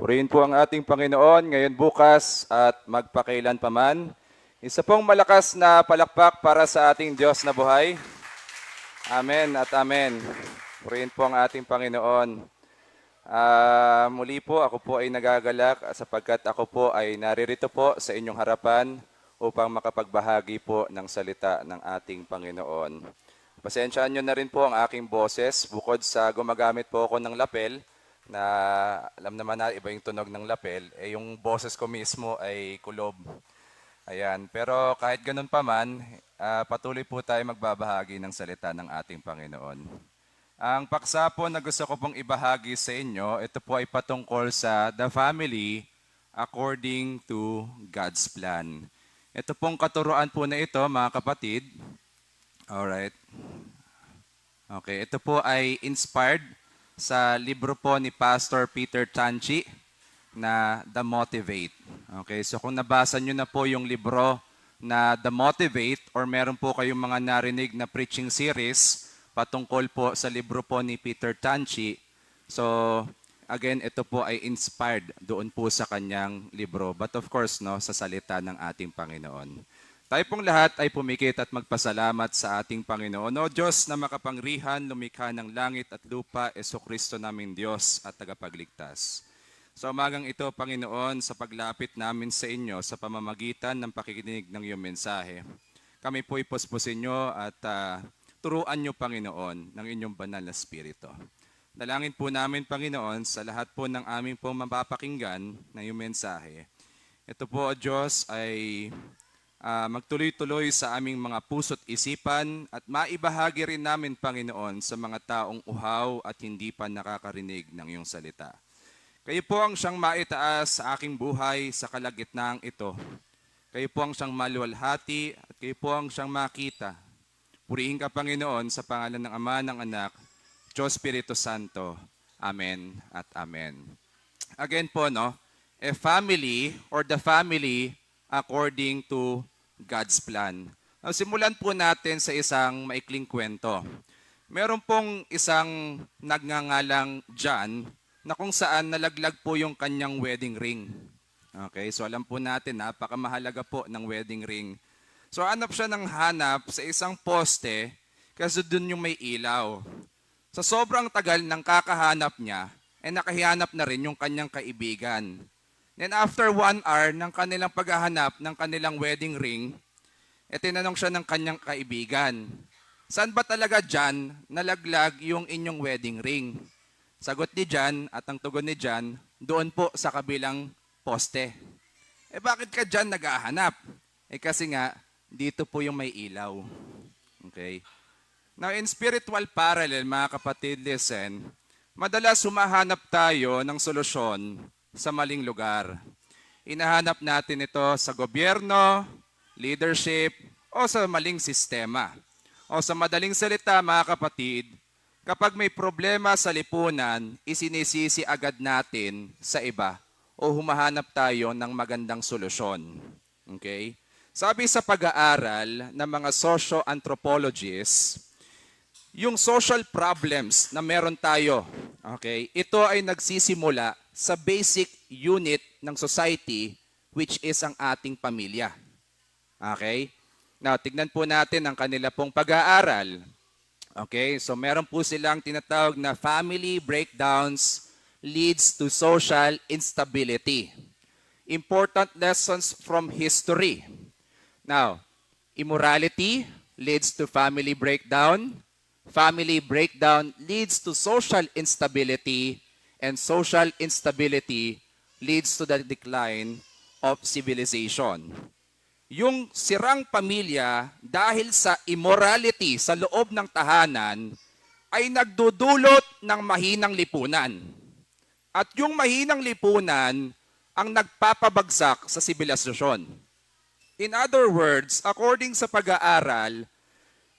Purihin po ang ating Panginoon ngayon, bukas at magpakailan paman. Isa pong malakas na palakpak para sa ating Diyos na buhay. Amen at amen. Purihin po ang ating Panginoon. Muli po, ako po ay nagagalak sapagkat ako po ay naririto po sa inyong harapan upang makapagbahagi po ng salita ng ating Panginoon. Pasensyaan nyo na rin po ang aking boses bukod sa gumagamit po ako ng lapel na alam naman na iba yung tunog ng lapel, yung boses ko mismo ay kulob. Ayan, pero kahit ganun pa man, patuloy po tayo magbabahagi ng salita ng ating Panginoon. Ang paksa po na gusto ko pong ibahagi sa inyo, ito po ay patungkol sa the family according to God's plan. Ito pong katuruan po na ito, mga kapatid. Alright. Okay, ito po ay inspired sa libro po ni Pastor Peter Tanchi na The Motivate. Okay, so kung nabasa nyo na po yung libro na The Motivate or meron po kayong mga narinig na preaching series patungkol po sa libro po ni Peter Tanchi, so again, ito po ay inspired doon po sa kanyang libro. But of course, no, sa salita ng ating Panginoon. Tayo pong lahat ay pumikit at magpasalamat sa ating Panginoon. O Diyos na makapangyarihan, lumikha ng langit at lupa, Jesucristo naming Diyos at tagapagligtas. Sa umagang ito, Panginoon, sa paglapit namin sa inyo sa pamamagitan ng pakikinig ng iyong mensahe, kami po ipuspusin nyo at turuan nyo, Panginoon, ng inyong banal na spirito. Dalangin po namin, Panginoon, sa lahat po ng aming pong mapapakinggan na iyong mensahe. Ito po, O Diyos, ay magtuloy-tuloy sa aming mga puso't isipan at maibahagi rin namin, Panginoon, sa mga taong uhaw at hindi pa nakakarinig ng iyong salita. Kayo po ang siyang maitaas sa aking buhay sa kalagitnaang ito. Kayo po ang siyang maluwalhati at kayo po ang siyang makita. Purihin ka, Panginoon, sa pangalan ng Ama, ng Anak, Diyos Espiritu Santo. Amen at amen. Again po, no, a family or the family according to God's plan. Simulan po natin sa isang maikling kwento. Meron pong isang nagngangalang John na kung saan nalaglag po yung kanyang wedding ring. Okay, so alam po natin, napakamahalaga po ng wedding ring. So hanap siya ng hanap sa isang poste kasi doon yung may ilaw. Sa sobrang tagal ng kakahanap niya, nakahanap na rin yung kanyang kaibigan. Then after 1 hour ng kanilang paghahanap ng kanilang wedding ring, tinanong siya ng kanyang kaibigan, saan ba talaga John nalaglag yung inyong wedding ring? Sagot ni John at ang tugon ni John, doon po sa kabilang poste. Bakit ka John naghahanap? Kasi nga, dito po yung may ilaw. Okay? Now in spiritual parallel, mga kapatid, listen, madalas humahanap tayo ng solusyon sa maling lugar. Inahanap natin ito sa gobyerno, leadership, o sa maling sistema. O sa madaling salita, mga kapatid, kapag may problema sa lipunan, isinisisi agad natin sa iba o humahanap tayo ng magandang solusyon. Okay? Sabi sa pag-aaral ng mga socio-anthropologists, yung social problems na meron tayo, okay, ito ay nagsisimula sa basic unit ng society, which is ang ating pamilya. Okay? Now, tignan po natin ang kanila pong pag-aaral. Okay, so meron po silang tinatawag na family breakdowns leads to social instability. Important lessons from history. Now, immorality leads to family breakdown. Family breakdown leads to social instability, and social instability leads to the decline of civilization. Yung sirang pamilya dahil sa immorality sa loob ng tahanan ay nagdudulot ng mahinang lipunan. At yung mahinang lipunan ang nagpapabagsak sa sibilisasyon. In other words, according sa pag-aaral,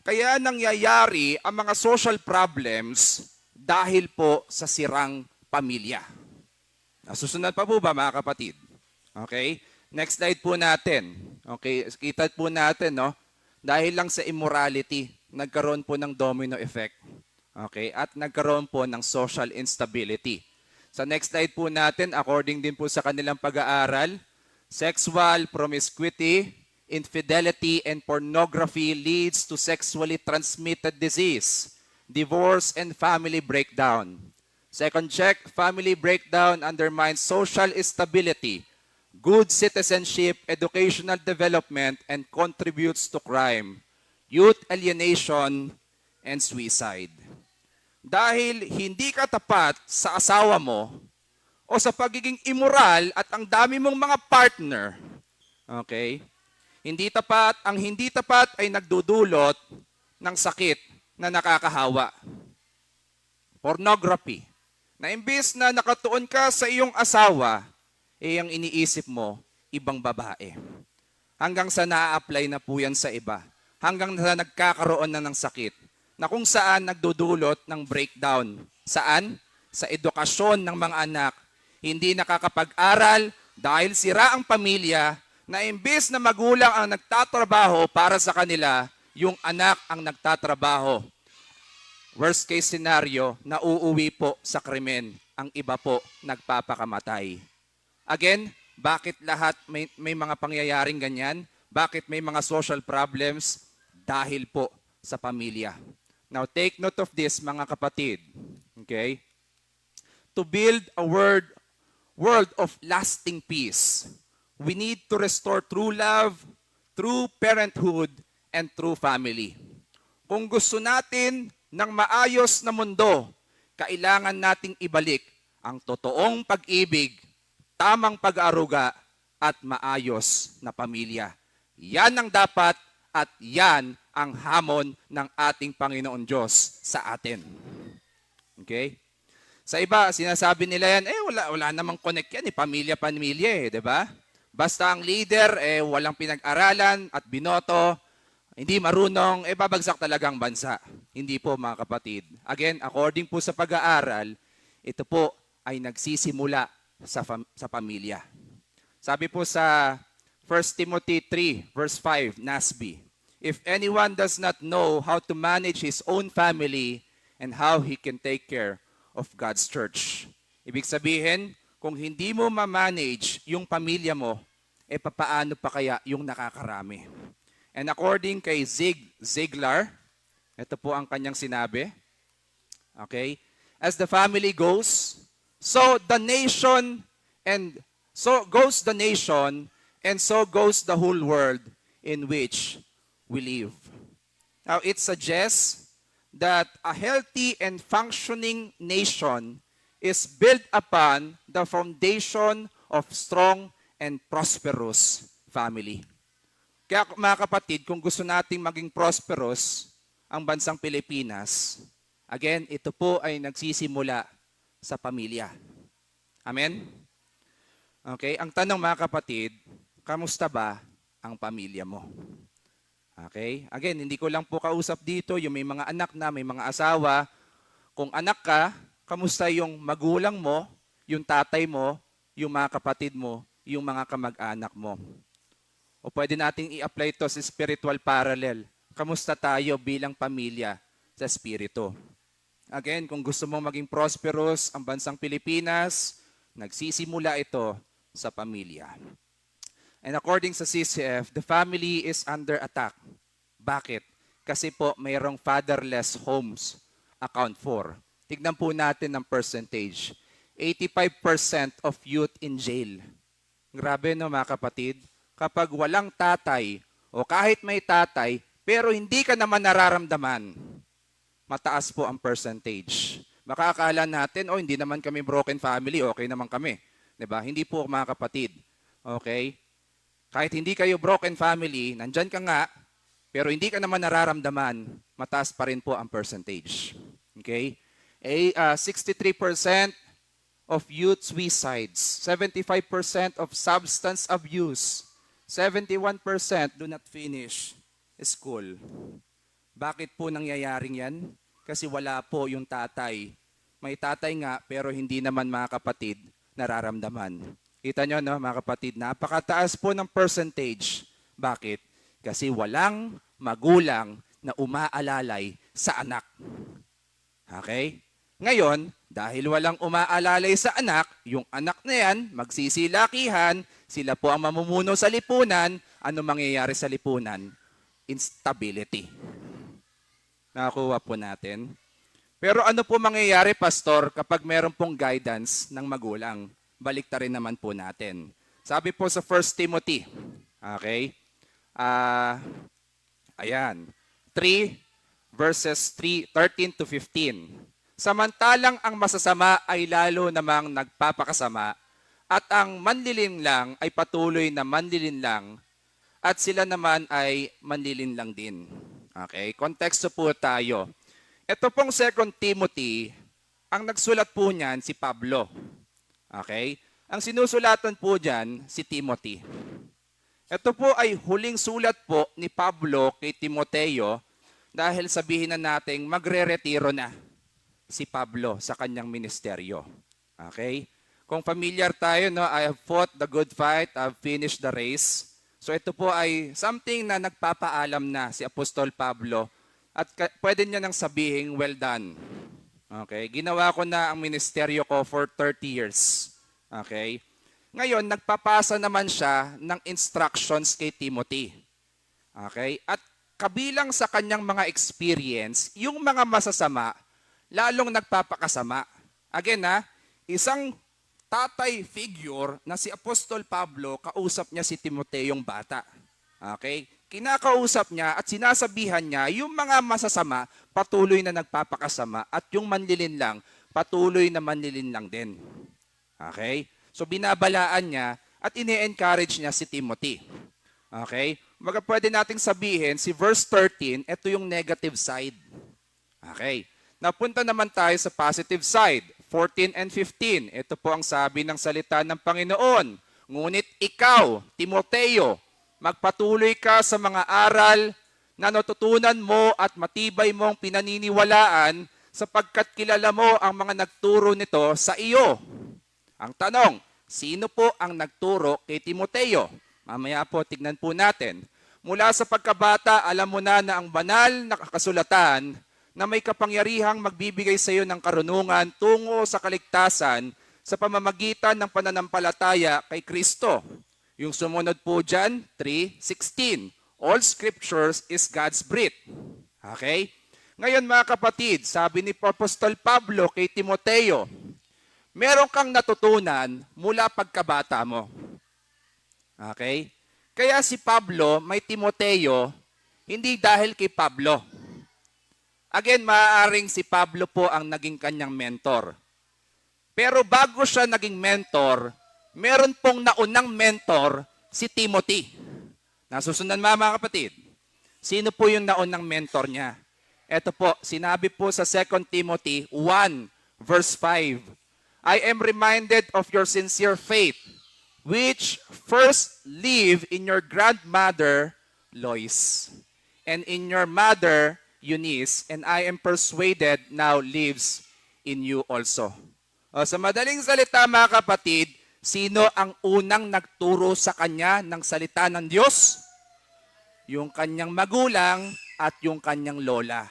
kaya nangyayari ang mga social problems dahil po sa sirang pamilya. Susunod pa po ba, mga kapatid? Okay? Next slide po natin. Okay, kita po natin, no? Dahil lang sa immorality, nagkaroon po ng domino effect. Okay? At nagkaroon po ng social instability. Sa next slide po natin, according din po sa kanilang pag-aaral, sexual promiscuity, infidelity, and pornography leads to sexually transmitted disease, divorce, and family breakdown. Second check, family breakdown undermines social stability, good citizenship, educational development, and contributes to crime, youth alienation, and suicide. Dahil hindi ka tapat sa asawa mo o sa pagiging immoral at ang dami mong mga partner, okay? Ang hindi tapat ay nagdudulot ng sakit na nakakahawa. Pornography. Na imbis na nakatuon ka sa iyong asawa, ang iniisip mo, ibang babae. Hanggang sa na-apply na po yan sa iba. Hanggang sa nagkakaroon na ng sakit. Na kung saan nagdudulot ng breakdown. Saan? Sa edukasyon ng mga anak. Hindi nakakapag-aral dahil sira ang pamilya na imbis na magulang ang nagtatrabaho para sa kanila, yung anak ang nagtatrabaho. Worst case scenario, nauuwi po sa krimen. Ang iba po nagpapakamatay. Again, bakit lahat may mga pangyayaring ganyan? Bakit may mga social problems? Dahil po sa pamilya. Now, take note of this, mga kapatid. Okay? To build a world of lasting peace, we need to restore true love, true parenthood, and true family. Kung gusto natin ng maayos na mundo, kailangan nating ibalik ang totoong pag-ibig, tamang pag-aaruga, at maayos na pamilya. Yan ang dapat at yan ang hamon ng ating Panginoon Diyos sa atin. Okay? Sa iba, sinasabi nila yan, wala namang connect yan, pamilya-pamilya, di ba? Basta ang leader, walang pinag-aralan at binoto, hindi marunong, babagsak talaga ang bansa. Hindi po, mga kapatid. Again, according po sa pag-aaral, ito po ay nagsisimula sa pamilya. Sabi po sa 1 Timothy 3, verse 5, NASB, if anyone does not know how to manage his own family and how he can take care of God's church. Ibig sabihin, kung hindi mo ma-manage yung pamilya mo, papaano pa kaya yung nakakarami? And according kay Zig Ziglar, ito po ang kanyang sinabi, okay, as the family goes, so the nation and so goes the nation and so goes the whole world in which we live. Now, it suggests that a healthy and functioning nation is built upon the foundation of strong and prosperous family. Kaya mga kapatid, kung gusto nating maging prosperous ang bansang Pilipinas, again, ito po ay nagsisimula sa pamilya. Amen? Okay, ang tanong mga kapatid, kamusta ba ang pamilya mo? Okay? Again, hindi ko lang po kausap dito yung may mga anak na, may mga asawa. Kung anak ka, kamusta yung magulang mo, yung tatay mo, yung mga kapatid mo, yung mga kamag-anak mo? O pwede nating i-apply ito sa spiritual parallel. Kamusta tayo bilang pamilya sa spirito? Again, kung gusto mong maging prosperous ang bansang Pilipinas, nagsisimula ito sa pamilya. And according sa CCF, the family is under attack. Bakit? Kasi po mayroong fatherless homes account for. Tignan po natin ang percentage. 85% of youth in jail. Grabe no mga kapatid. Kapag walang tatay o kahit may tatay, pero hindi ka naman nararamdaman, mataas po ang percentage. Baka akala natin, hindi naman kami broken family, okay naman kami. 'Di ba? Hindi po mga kapatid. Okay? Kahit hindi kayo broken family, nandyan ka nga, pero hindi ka naman nararamdaman, mataas pa rin po ang percentage. Okay? 63% of youth suicides, 75% of substance abuse, 71% do not finish school. Bakit po nangyayaring yan? Kasi wala po yung tatay. May tatay nga, pero hindi naman mga kapatid nararamdaman. Kita nyo, no, mga kapatid, napakataas po ng percentage. Bakit? Kasi walang magulang na umaalalay sa anak. Okay? Ngayon, dahil walang umaalalay sa anak, yung anak na yan, magsisilakihan, sila po ang mamumuno sa lipunan, ano mangyayari sa lipunan? Instability. Nakakuha po natin. Pero ano po mangyayari, Pastor, kapag meron pong guidance ng magulang? Balik rin naman po natin. Sabi po sa 1 Timothy, okay? Ayan, 3 verses 13 to 15. Samantalang ang masasama ay lalo namang nagpapakasama at ang manlilinlang ay patuloy na manlilinlang at sila naman ay manlilinlang din. Okay, konteksto po tayo. Ito pong 2 Timothy, ang nagsulat po niyan si Pablo. Okay? Ang sinusulatan po diyan si Timothy. Ito po ay huling sulat po ni Pablo kay Timoteo dahil sabihin na nating magre-retiro na si Pablo sa kanyang ministeryo. Okay? Kung familiar tayo, no, I have fought the good fight, I have finished the race. So ito po ay something na nagpapaalam na si Apostol Pablo at pwede niya nang sabihin, well done. Okay? Ginawa ko na ang ministeryo ko for 30 years. Okay? Ngayon, nagpapasa naman siya ng instructions kay Timothy. Okay? At kabilang sa kanyang mga experience, yung mga masasama, lalong nagpapakasama. Again, isang tatay figure na si Apostol Pablo, kausap niya si Timoteo yung bata. Okay? Kinakausap niya at sinasabihan niya yung mga masasama, patuloy na nagpapakasama at yung manlilinlang, patuloy na manlilinlang din. Okay? So binabalaan niya at ini-encourage niya si Timothy. Okay? Maga pwede nating sabihin, si verse 13, ito yung negative side. Okay? Napunta naman tayo sa positive side, 14 and 15. Ito po ang sabi ng salita ng Panginoon. Ngunit ikaw, Timoteo, magpatuloy ka sa mga aral na natutunan mo at matibay mong pinaniniwalaan sapagkat kilala mo ang mga nagturo nito sa iyo. Ang tanong, sino po ang nagturo kay Timoteo? Mamaya po, tignan po natin. Mula sa pagkabata, alam mo na ang banal na kasulatan na may kapangyarihang magbibigay sa iyo ng karunungan tungo sa kaligtasan sa pamamagitan ng pananampalataya kay Kristo. Yung sumunod po dyan, 3:16. All scriptures is God's breath. Okay? Ngayon mga kapatid, sabi ni Apostol Pablo kay Timoteo, meron kang natutunan mula pagkabata mo. Okay? Kaya si Pablo may Timoteo, hindi dahil kay Pablo. Again, maaaring si Pablo po ang naging kanyang mentor. Pero bago siya naging mentor, meron pong naunang mentor, si Timothy. Nasusundan mga kapatid. Sino po yung naunang mentor niya? Ito po, sinabi po sa 2 Timothy 1 verse 5. I am reminded of your sincere faith, which first lived in your grandmother, Lois, and in your mother, Eunice, and I am persuaded now lives in you also. Sa madaling salita mga kapatid, sino ang unang nagturo sa kanya ng salita ng Diyos? Yung kanyang magulang at yung kanyang lola.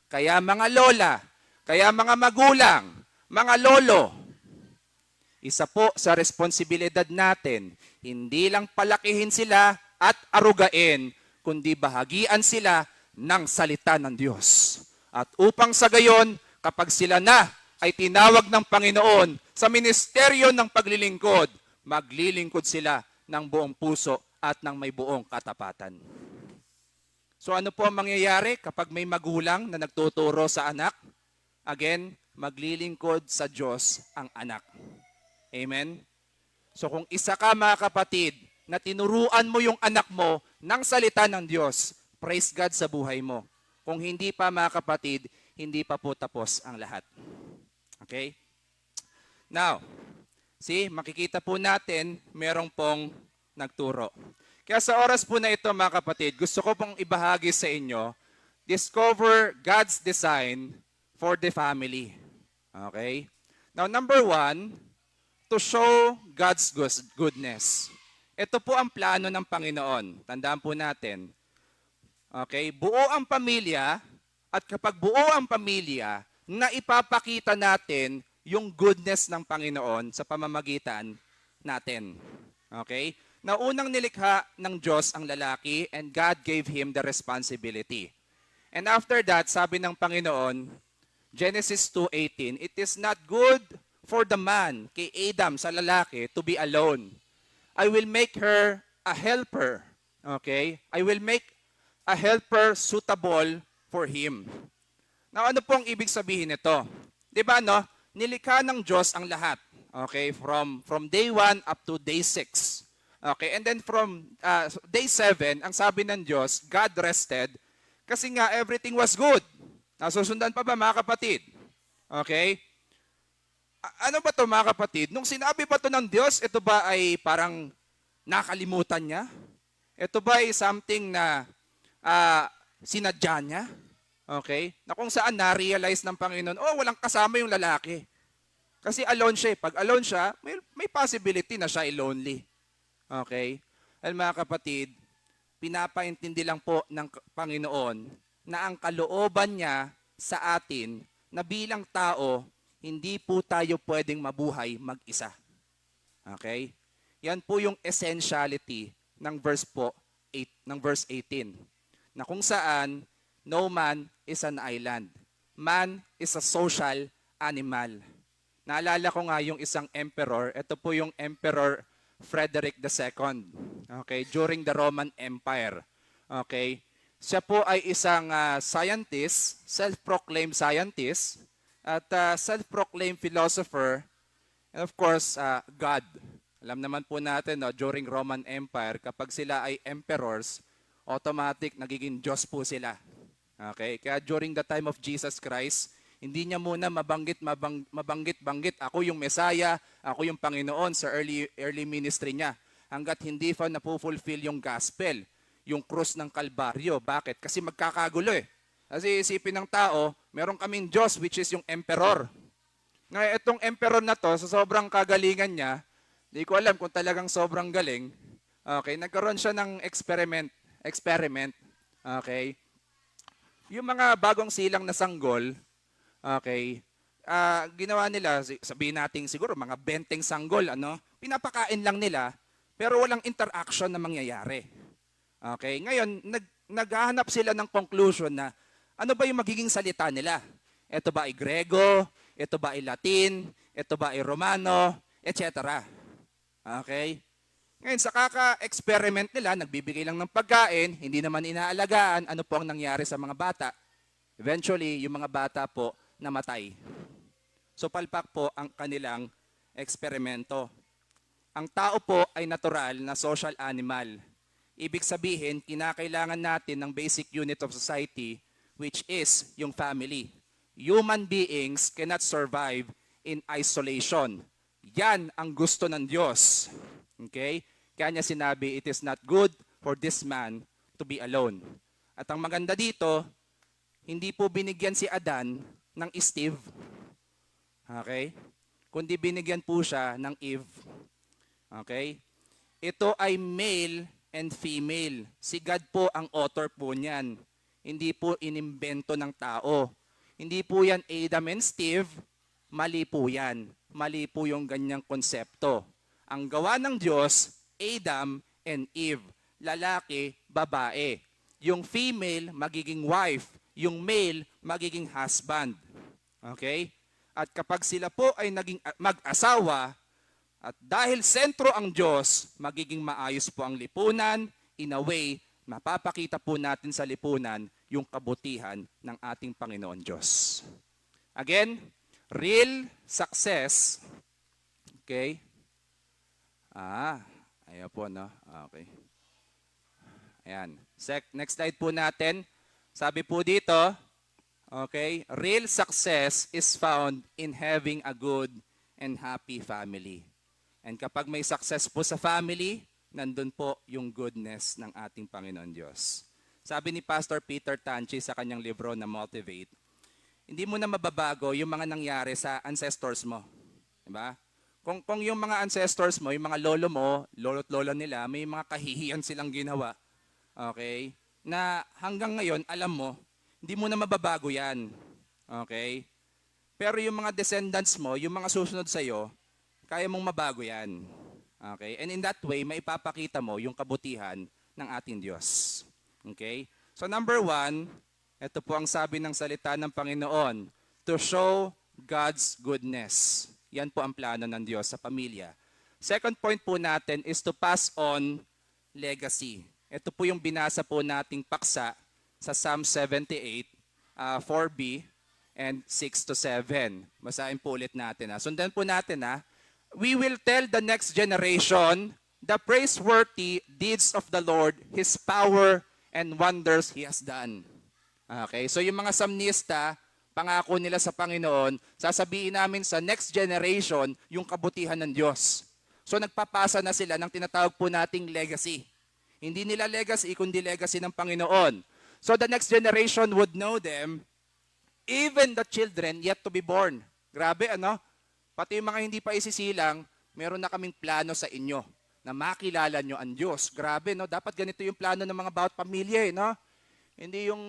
Kaya mga lola, kaya mga magulang, mga lolo, isa po sa responsibilidad natin, hindi lang palakihin sila at arugain, kundi bahagian sila ng salita ng Diyos. At upang sa gayon, kapag sila na ay tinawag ng Panginoon sa ministeryo ng paglilingkod, maglilingkod sila ng buong puso at ng may buong katapatan. So ano po ang mangyayari kapag may magulang na nagtuturo sa anak? Again, maglilingkod sa Diyos ang anak. Amen? So kung isa ka mga kapatid na tinuruan mo yung anak mo ng salita ng Diyos, praise God sa buhay mo. Kung hindi pa mga kapatid, hindi pa po tapos ang lahat. Okay? Now, makikita po natin merong pong nagturo. Kaya sa oras po na ito mga kapatid, gusto ko pong ibahagi sa inyo, discover God's design for the family. Okay? Now number 1, to show God's goodness. Ito po ang plano ng Panginoon. Tandaan po natin. Okay? Buo ang pamilya, at kapag buo ang pamilya, na ipapakita natin yung goodness ng Panginoon sa pamamagitan natin. Okay? Na unang nilikha ng Diyos ang lalaki and God gave him the responsibility. And after that, sabi ng Panginoon, Genesis 2:18, it is not good for the man, kay Adam, sa lalaki, to be alone. I will make her a helper. Okay? I will make a helper suitable for him. Now, ano pong ibig sabihin nito? 'Di ba no? Nilikha ng Diyos ang lahat. Okay? From day 1 up to day 6. Okay? And then from day 7, ang sabi ng Diyos, God rested kasi nga everything was good. Nasusundan pa ba mga kapatid? Okay? Ano ba to mga kapatid? Nung sinabi pa to ng Diyos, ito ba ay parang nakalimutan niya? Ito ba ay something na sinadya niya? Okay? Na kung saan na-realize ng Panginoon, oh, walang kasama yung lalaki. Kasi alone siya. Pag alone siya, may possibility na siya ay lonely. Okay? Well, mga kapatid, pinapaintindi lang po ng Panginoon na ang kalooban niya sa atin na bilang tao, hindi po tayo pwedeng mabuhay mag-isa. Okay? Yan po yung essentiality ng verse 18. Na kung saan, no man is an island. Man is a social animal. Naalala ko nga yung isang emperor. Ito po yung Emperor Frederick II. Okay, during the Roman Empire. Okay, siya po ay isang scientist, self-proclaimed scientist, at self-proclaimed philosopher, and of course, God. Alam naman po natin, no, during Roman Empire, kapag sila ay emperors, automatic nagiging Diyos po sila. Okay? Kaya during the time of Jesus Christ, hindi niya muna mabanggit, ako yung Messiah, ako yung Panginoon sa early ministry niya. Hanggat hindi pa napufulfill yung gospel, yung krus ng Kalbaryo. Bakit? Kasi magkakagulo eh. Kasi isipin ng tao, meron kaming Diyos which is yung emperor. Ngayon, itong emperor na to, sa sobrang kagalingan niya, di ko alam kung talagang sobrang galing, okay, nagkaroon siya ng experiment, okay, yung mga bagong silang na sanggol, okay, ginawa nila, sabihin natin siguro, mga 20 sanggol, pinapakain lang nila, pero walang interaction na mangyayari. Okay, ngayon, naghahanap sila ng conclusion na, ano ba yung magiging salita nila? Ito ba ay Grego? Ito ba ay Latin? Ito ba ay Romano? Etc. Okay? Ngayon, sa kaka-experiment nila, nagbibigay lang ng pagkain, hindi naman inaalagaan ano po ang nangyari sa mga bata. Eventually, yung mga bata po namatay. So palpak po ang kanilang eksperimento. Ang tao po ay natural na social animal. Ibig sabihin, kinakailangan natin ng basic unit of society, which is yung family. Human beings cannot survive in isolation. Yan ang gusto ng Diyos. Okay? Kaya niya sinabi, it is not good for this man to be alone. At ang maganda dito, hindi po binigyan si Adan ng Steve. Okay? Kundi binigyan po siya ng Eve. Okay? Ito ay male and female. Si God po ang author po niyan. Hindi po inimbento ng tao. Hindi po yan Adam and Steve. Mali po yan. Mali po yung ganyang konsepto. Ang gawa ng Diyos, Adam and Eve. Lalaki, babae. Yung female, magiging wife. Yung male, magiging husband. Okay? At kapag sila po ay naging mag-asawa, at dahil sentro ang Diyos, magiging maayos po ang lipunan. In a way, mapapakita po natin sa lipunan yung kabutihan ng ating Panginoon Diyos. Again, real success. Okay? Ayan po, no? Okay. Ayan. Next slide po natin. Sabi po dito, okay, real success is found in having a good and happy family. And kapag may success po sa family, nandun po yung goodness ng ating Panginoon Diyos. Sabi ni Pastor Peter Tanchi sa kanyang libro na Motivate, hindi mo na mababago yung mga nangyari sa ancestors mo. Diba? Kung yung mga ancestors mo, yung mga lolo mo, lolo't lola nila, may mga kahihiyan silang ginawa, okay, na hanggang ngayon, alam mo, hindi mo na mababago yan. Okay? Pero yung mga descendants mo, yung mga susunod sa'yo, kaya mong mabago yan. Okay? And in that way, maipapakita mo yung kabutihan ng ating Diyos. Okay? So number 1, ito po ang sabi ng salita ng Panginoon, to show God's goodness. Yan po ang plano ng Diyos sa pamilya. Second point po natin is to pass on legacy. Ito po yung binasa po nating paksa sa Psalm 78, 4b and 6 to 7. Basahin po ulit natin. Sundan po natin. We will tell the next generation the praiseworthy deeds of the Lord, His power and wonders He has done. Okay, so yung mga samnista, pangako nila sa Panginoon, sasabihin namin sa next generation yung kabutihan ng Diyos. So nagpapasa na sila ng tinatawag po nating legacy. Hindi nila legacy, kundi legacy ng Panginoon. So the next generation would know them, even the children yet to be born. Grabe, ano? Pati yung mga hindi pa isisilang, meron na kaming plano sa inyo na makilala nyo ang Diyos. Grabe, no? Dapat ganito yung plano ng mga bawat pamilya, no? Hindi yung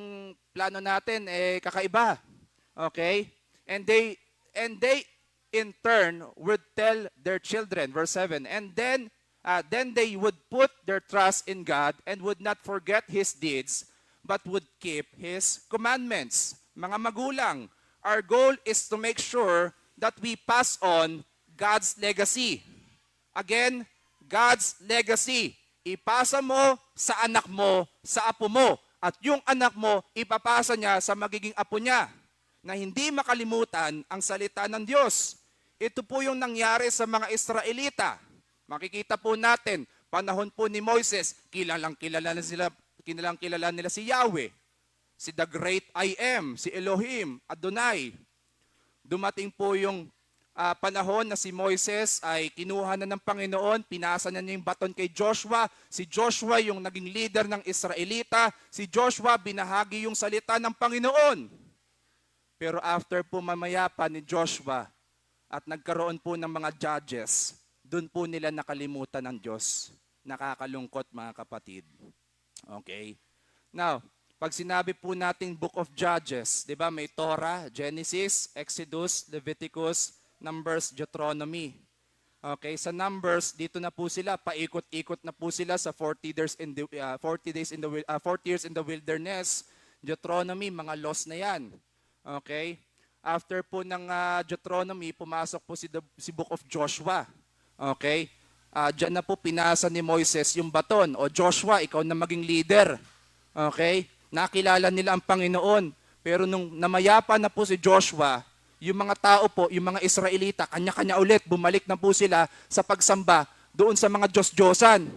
plano natin, kakaiba. Okay? And they in turn would tell their children, verse 7, and then they would put their trust in God and would not forget His deeds, but would keep His commandments. Mga magulang, our goal is to make sure that we pass on God's legacy. Again, God's legacy. Ipasa mo sa anak mo, sa apo mo, at yung anak mo, ipapasa niya sa magiging apo niya na hindi makalimutan ang salita ng Diyos. Ito po yung nangyari sa mga Israelita. Makikita po natin, panahon po ni Moises, kilalang kilala nila si Yahweh, si the great I am, si Elohim, Adonai. Dumating po yung panahon na si Moises ay kinuha na ng Panginoon, pinasa na niya yung baton kay Joshua. Si Joshua yung naging leader ng Israelita. Si Joshua binahagi yung salita ng Panginoon. Pero after po mamayapa ni Joshua at nagkaroon po ng mga judges, doon po nila nakalimutan ng Diyos. Nakakalungkot mga kapatid. Okay? Now, pag sinabi po natin Book of Judges, di ba may Torah, Genesis, Exodus, Leviticus, Numbers, Deuteronomy. Okay, sa Numbers, dito na po sila, paikot-ikot na po sila sa 40 years in the wilderness. Deuteronomy, mga laws na yan. Okay? After po ng Deuteronomy, pumasok po si Book of Joshua. Okay? Diyan na po pinasa ni Moises yung baton. O Joshua, ikaw na maging leader. Okay? Nakilala nila ang Panginoon. Pero nung namayapa na po si Joshua, yung mga tao po, yung mga Israelita, kanya-kanya ulit, bumalik na po sila sa pagsamba doon sa mga Diyos-Diyosan.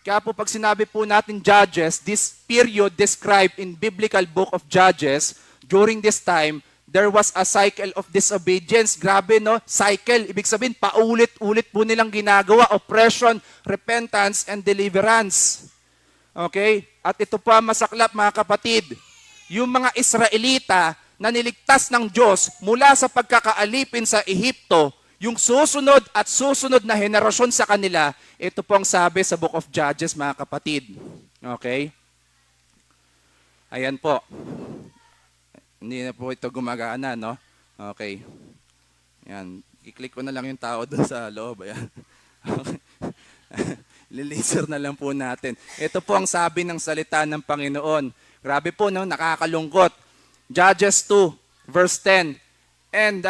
Kaya po pag sinabi po natin Judges, this period described in biblical book of Judges, during this time, there was a cycle of disobedience. Grabe, no? Cycle. Ibig sabihin, paulit-ulit po nilang ginagawa. Oppression, repentance, and deliverance. Okay? At ito pa masaklap, mga kapatid. Yung mga Israelita na niligtas ng Diyos mula sa pagkakaalipin sa Ehipto, yung susunod at susunod na henerasyon sa kanila, ito po ang sabi sa Book of Judges, mga kapatid. Okay? Ayan po. Hindi na po ito gumagana, no? Okay. Ayan. I-click ko na lang yung tao doon sa loob. Ayan. Okay. Lilaser na lang po natin. Ito po ang sabi ng salita ng Panginoon. Grabe po, no? Nakakalungkot. Judges 2, verse 10. And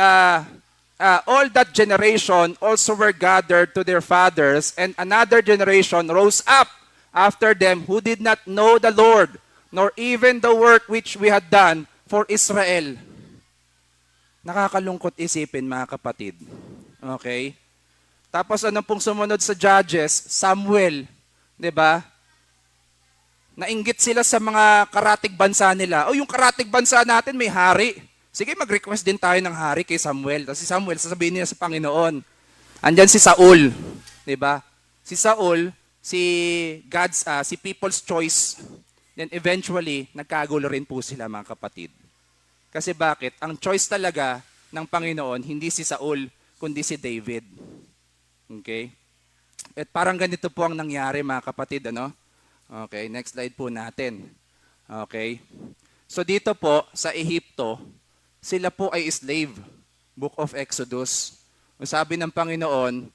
all that generation also were gathered to their fathers, and another generation rose up after them who did not know the Lord, nor even the work which we had done for Israel. Nakakalungkot isipin, mga kapatid. Okay? Tapos ano pong sumunod sa Judges? Samuel. 'Di ba? Nainggit sila sa mga karatig bansa nila. O yung karatig bansa natin may hari. Sige, mag-request din tayo ng hari kay Samuel. Tapos si Samuel, sasabihin niya sa Panginoon. Andyan si Saul. 'Di ba? Si Saul, si people's choice. Then eventually, nagkagulo rin po sila, mga kapatid. Kasi bakit? Ang choice talaga ng Panginoon, hindi si Saul, kundi si David. Okay? At parang ganito po ang nangyari, mga kapatid, ano? Okay, next slide po natin. Okay. So dito po sa Ehipto, sila po ay slave. Book of Exodus. Ang sabi ng Panginoon,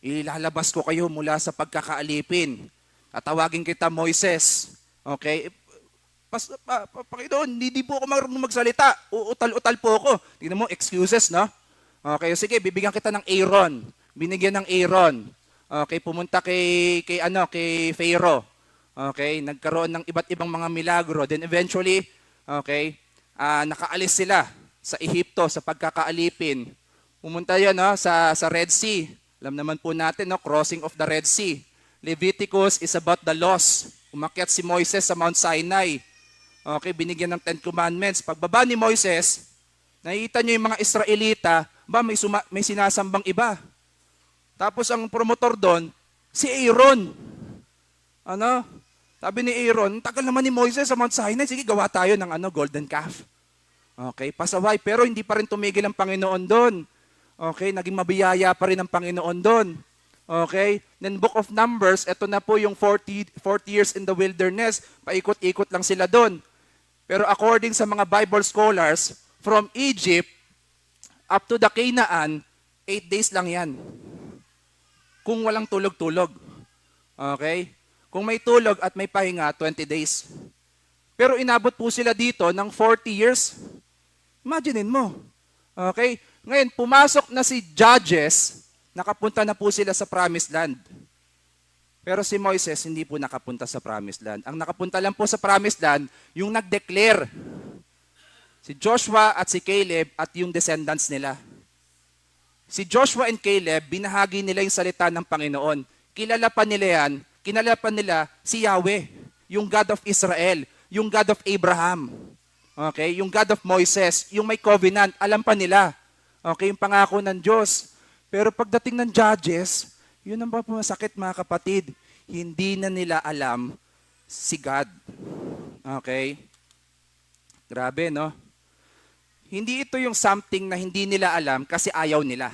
ilalabas ko kayo mula sa pagkakaalipin. Tatawagin kita Moises. Okay? Panginoon, hindi po ako marunong magsalita. Uutal-utal po ako. Tingnan mo, excuses, no? Okay, sige, bibigyan kita ng Aaron. Binigyan ng Aaron. Okay, pumunta kay Pharaoh. Okay, nagkaroon ng iba't ibang mga milagro. Then eventually, okay, nakaalis sila sa Ehipto sa pagkakaalipin. Pumunta yan, no, sa Red Sea. Alam naman po natin, no, crossing of the Red Sea. Leviticus is about the laws. Umakyat si Moises sa Mount Sinai. Okay, binigyan ng 10 Commandments. Pagbaba ni Moises, nakikita niyo yung mga Israelita, may sinasambang iba. Tapos ang promotor doon, si Aaron. Ano? Sabi ni Aaron, tagal naman ni Moises sa Mount Sinai, sige gawa tayo ng golden calf. Okay, pasaway, pero hindi pa rin tumigil ang Panginoon doon. Okay, naging mabiyaya pa rin ang Panginoon doon. Okay, then Book of Numbers, ito na po yung 40 years in the wilderness, paikot-ikot lang sila doon. Pero according sa mga Bible scholars, from Egypt up to the Canaan, 8 days lang yan. Kung walang tulog-tulog. Okay? Kung may tulog at may pahinga, 20 days. Pero inabot po sila dito ng 40 years. Imaginein mo. Okay? Ngayon, pumasok na si Judges, nakapunta na po sila sa Promised Land. Pero si Moises, hindi po nakapunta sa Promised Land. Ang nakapunta lang po sa Promised Land, yung nag-declare. Si Joshua at si Caleb at yung descendants nila. Si Joshua and Caleb, binahagi nila yung salita ng Panginoon. Kilala pa nila si Yahweh, yung God of Israel, yung God of Abraham, okay, yung God of Moses, yung may covenant, alam pa nila. Okay, yung pangako ng Diyos. Pero pagdating ng Judges, yun ang masakit mga kapatid. Hindi na nila alam si God. Okay? Grabe, no? Hindi ito yung something na hindi nila alam kasi ayaw nila.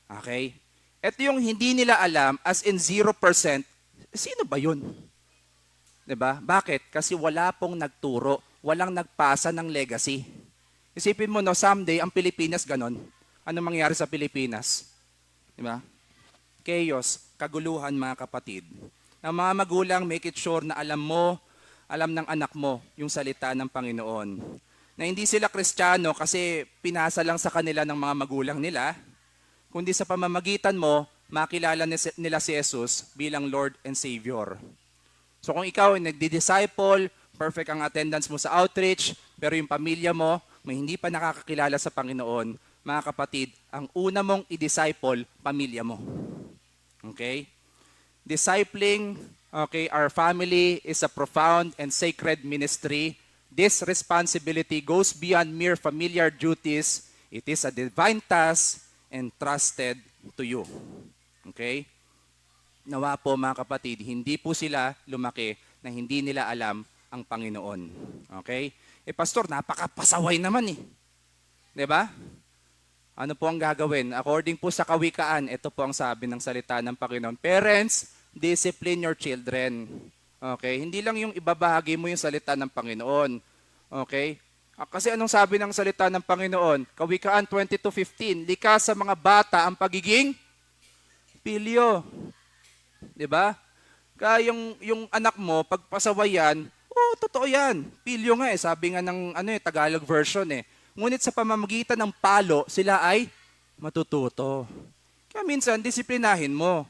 Okay? Ito yung hindi nila alam as in 0%. Sino ba yun? 'Di ba? Bakit? Kasi wala pong nagturo, walang nagpasa ng legacy. Isipin mo, no, someday ang Pilipinas ganon. Ano mangyari sa Pilipinas? 'Di ba? Chaos, kaguluhan mga kapatid. Ang mga magulang, make it sure na alam mo, alam ng anak mo yung salita ng Panginoon. Na hindi sila Kristiyano kasi pinasa lang sa kanila ng mga magulang nila, kundi sa pamamagitan mo, makilala nila si Jesus bilang Lord and Savior. So kung ikaw ay nagdi-disciple, perfect ang attendance mo sa outreach, pero yung pamilya mo, may hindi pa nakakakilala sa Panginoon, mga kapatid, ang una mong i-disciple, pamilya mo. Okay? Discipling, okay, our family is a profound and sacred ministry. This responsibility goes beyond mere familiar duties. It is a divine task entrusted to you. Okay? Nawa po mga kapatid, hindi po sila lumaki na hindi nila alam ang Panginoon. Okay? Pastor, napakapasaway naman eh. 'Di ba? Ano po ang gagawin? According po sa Kawikaan, ito po ang sabi ng salita ng Panginoon. Parents, discipline your children. Okay? Hindi lang yung ibabahagi mo yung salita ng Panginoon. Okay? Kasi anong sabi ng salita ng Panginoon? Kawikaan 22:15, likas sa mga bata ang pagiging pilyo. 'Di ba? Kaya yung anak mo, pag pasawayan, totoo yan. Pilyo nga sabi nga ng Tagalog version eh. Ngunit sa pamamagitan ng palo, sila ay matututo. Kaya minsan, disiplinahin mo.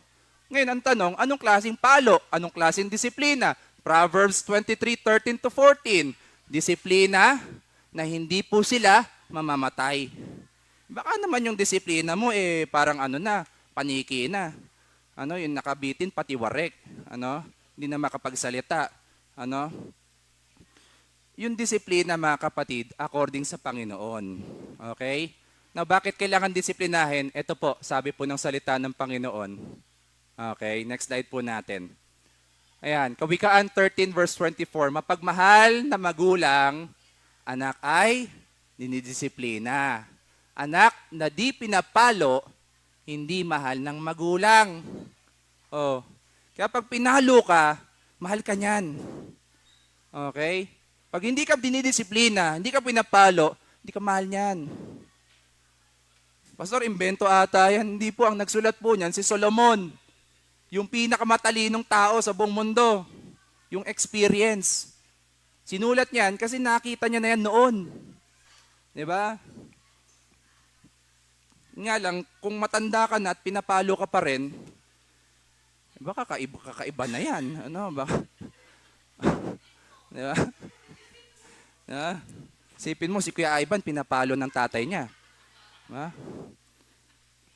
Ngayon, ang tanong, anong klaseng palo? Anong klaseng disiplina? Proverbs 23:13-14. Disiplina na hindi po sila mamamatay. Baka naman yung disiplina mo parang paniki na. Yung nakabitin pati warek. Hindi na makapagsalita. Yung disiplina mga kapatid, according sa Panginoon. Okay? Now, bakit kailangan disiplinahin? Ito po, sabi po ng salita ng Panginoon. Okay, next slide po natin. Ayan, Kawikaan 13 verse 24, mapagmahal na magulang, anak ay dinidisiplina. Anak na di pinapalo, hindi mahal ng magulang. Kaya pag pinalo ka, mahal ka niyan. Okay? Pag hindi ka dinidisiplina, hindi ka pinapalo, hindi ka mahal niyan. Pastor, imbento ata yan. Hindi po, ang nagsulat po niyan si Solomon. Yung pinakamatalinong tao sa buong mundo. Yung experience. Sinulat niyan kasi nakita niya na yan noon. Di ba? Nga lang, kung matanda ka na at pinapalo ka pa rin, baka kakaiba na yan. Ano, baka, di ba? Diba? Sipin mo, si Kuya Ivan, pinapalo ng tatay niya. Diba?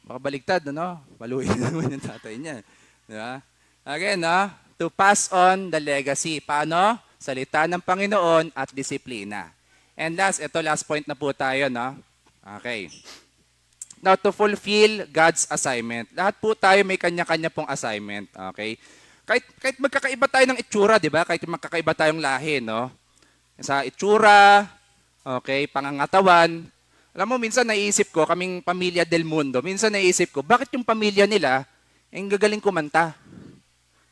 Baka baligtad, ano? Paluin naman yung tatay niya. Diba? Again, no? To pass on the legacy. Paano? Salita ng Panginoon at disiplina. And last, ito last point na po tayo, no? Okay. Now, to fulfill God's assignment. Lahat po tayo may kanya-kanya pong assignment. Okay? Kahit magkakaiba tayo ng itsura, di ba? Kahit magkakaiba tayong lahi, no? Sa itsura, okay, pangangatawan. Alam mo, minsan naiisip ko, kaming pamilya Del Mundo, minsan naiisip ko, bakit yung pamilya nila, ang gagaling kumanta?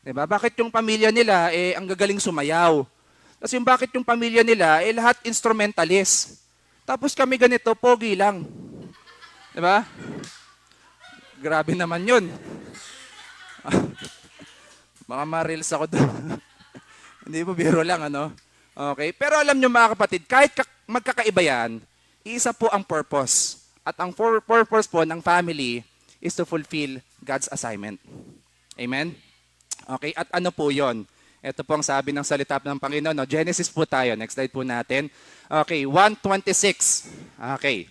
Diba? Bakit yung pamilya nila, ang gagaling sumayaw? Tapos yung bakit yung pamilya nila, lahat instrumentalist. Tapos kami ganito, pogi lang. Diba? Grabe naman yun. Baka ma-reels ako doon. Hindi po, biro lang, ano? Okay? Pero alam nyo mga kapatid, kahit magkakaiba yan, isa po ang purpose. At ang purpose po ng family is to fulfill God's assignment. Amen? Okay? At ano po yon? Ito po ang sabi ng salita ng Panginoon. No? Genesis po tayo. Next slide po natin. Okay, 1:26. Okay.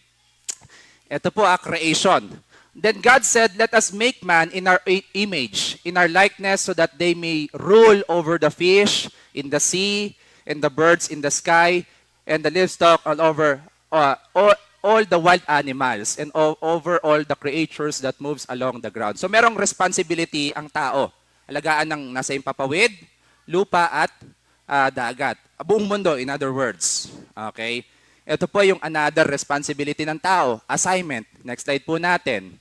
Ito po creation. Then God said, let us make man in our image, in our likeness, so that they may rule over the fish in the sea, and the birds in the sky, and the livestock all over, all the wild animals, and over all the creatures that moves along the ground. So merong responsibility ang tao. Alagaan ng nasa impapawid, lupa at dagat. Buong mundo, in other words. Okay? Ito po yung another responsibility ng tao, assignment. Next slide po natin.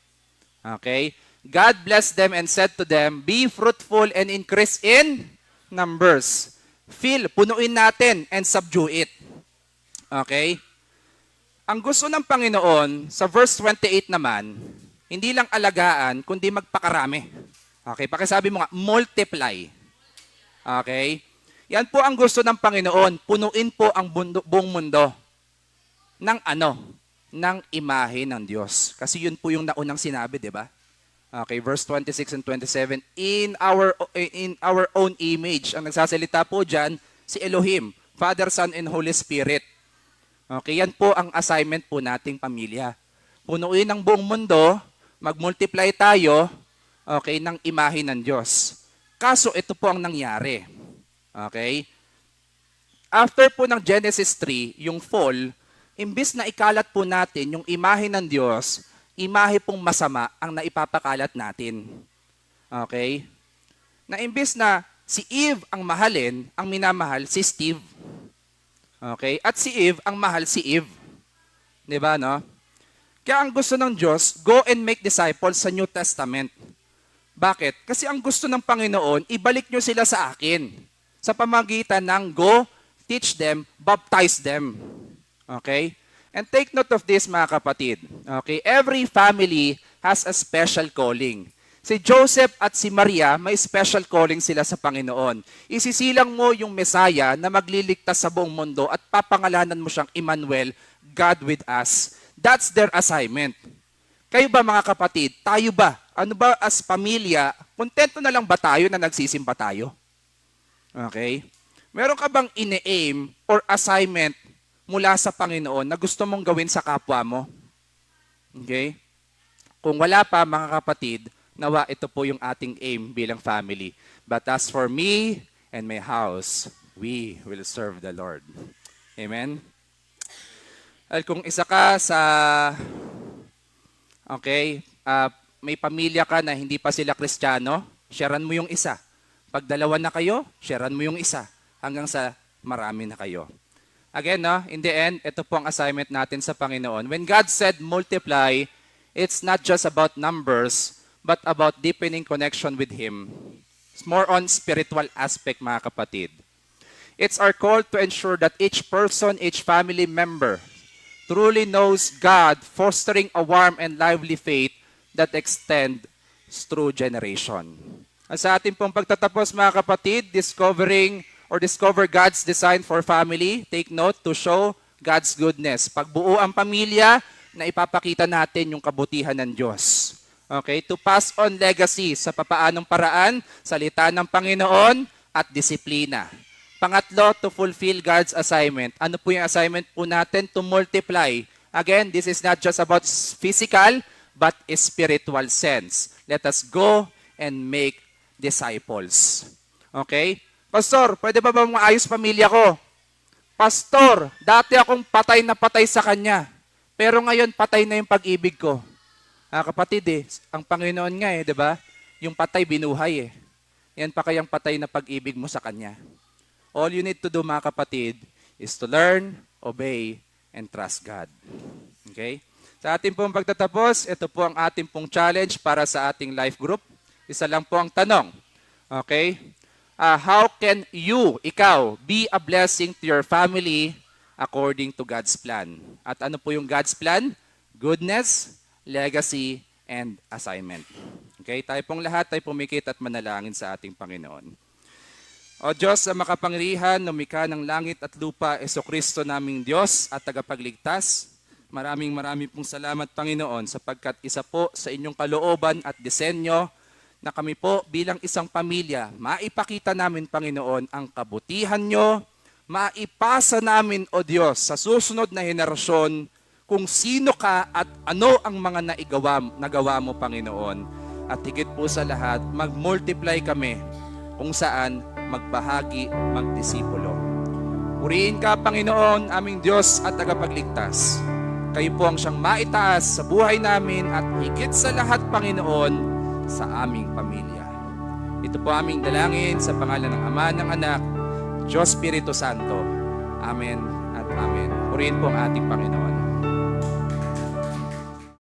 Okay? God blessed them and said to them, be fruitful and increase in numbers. Fill, punuin natin and subdue it. Okay? Ang gusto ng Panginoon, sa verse 28 naman, hindi lang alagaan, kundi magpakarami. Okay? Pakisabi mo nga, multiply. Okay? Yan po ang gusto ng Panginoon, punuin po ang buong mundo. Ng ano? Ng imahe ng Diyos. Kasi yun po yung naunang sinabi, di ba? Okay, verse 26 and 27, in our own image. Ang nagsasalita po dyan, si Elohim, Father, Son, and Holy Spirit. Okay, yan po ang assignment po nating pamilya. Punuin ang buong mundo, mag-multiply tayo, okay, ng imahe ng Diyos. Kaso ito po ang nangyari. Okay? After po ng Genesis 3, yung fall, imbis na ikalat po natin yung imahe ng Diyos, imahe pong masama ang naipapakalat natin. Okay? Na imbis na si Eve ang mahalin, ang minamahal si Steve. Okay? At si Eve ang mahal si Eve. 'Di ba, no? Kaya ang gusto ng Diyos, go and make disciples sa New Testament. Bakit? Kasi ang gusto ng Panginoon, ibalik nyo sila sa akin. Sa pamagitan ng go, teach them, baptize them. Okay? And take note of this, mga kapatid. Okay? Every family has a special calling. Si Joseph at si Maria, may special calling sila sa Panginoon. Isisilang mo yung Messiah na magliligtas sa buong mundo at papangalanan mo siyang Emmanuel, God with us. That's their assignment. Kayo ba, mga kapatid? Tayo ba? Ano ba as pamilya? Kontento na lang ba tayo na nagsisimba tayo? Okay? Meron ka bang ine-aim or assignment mula sa Panginoon na gusto mong gawin sa kapwa mo? Okay? Kung wala pa, mga kapatid, nawa ito po yung ating aim bilang family. But as for me and my house, we will serve the Lord. Amen? At kung isa ka sa, okay, may pamilya ka na hindi pa sila Kristiyano, sharean mo yung isa. Pag dalawa na kayo, sharean mo yung isa. Hanggang sa marami na kayo. Again, no, in the end, ito po ang assignment natin sa Panginoon. When God said multiply, it's not just about numbers, but about deepening connection with Him. It's more on spiritual aspect, mga kapatid. It's our call to ensure that each person, each family member truly knows God, fostering a warm and lively faith that extends through generation. At sa ating pong pagtatapos mga kapatid, discover God's design for family. Take note to show God's goodness. Pagbuo ang pamilya na ipapakita natin yung kabutihan ng Diyos. Okay, to pass on legacy sa papaanong paraan, salita ng Panginoon at disiplina. Pangatlo, to fulfill God's assignment. Ano po yung assignment po natin? To multiply. Again, this is not just about physical, but spiritual sense. Let us go and make disciples. Okay? Pastor, pwede ba maayos pamilya ko? Pastor, dati akong patay na patay sa kanya. Pero ngayon, patay na yung pag-ibig ko. Kapatid ang Panginoon nga di ba? Yung patay binuhay Yan pa kayang patay na pag-ibig mo sa Kanya. All you need to do mga kapatid is to learn, obey, and trust God. Okay? Sa ating pong pagtatapos, ito po ang ating pong challenge para sa ating life group. Isa lang po ang tanong. Okay? How can ikaw, be a blessing to your family according to God's plan? At ano po yung God's plan? Goodness, legacy, and assignment. Okay, tayo pong lahat ay pumikit at manalangin sa ating Panginoon. O Diyos na makapangyarihan, lumikha ng langit at lupa, Jesucristo naming Diyos at tagapagligtas, maraming pong salamat Panginoon sapagkat isa po sa inyong kalooban at disenyo na kami po bilang isang pamilya, maipakita namin Panginoon ang kabutihan nyo, maipasa namin o Diyos sa susunod na henerasyon kung sino ka at ano ang mga nagawa mo, Panginoon. At higit po sa lahat, mag-multiply kami kung saan magbahagi, magdisipulo. Purihin ka, Panginoon, aming Diyos at tagapagligtas. Kayo po ang siyang maitaas sa buhay namin at higit sa lahat, Panginoon, sa aming pamilya. Ito po aming dalangin sa pangalan ng Ama, ng Anak, Diyos Espiritu Santo. Amen at Amen. Purihin po ang ating Panginoon.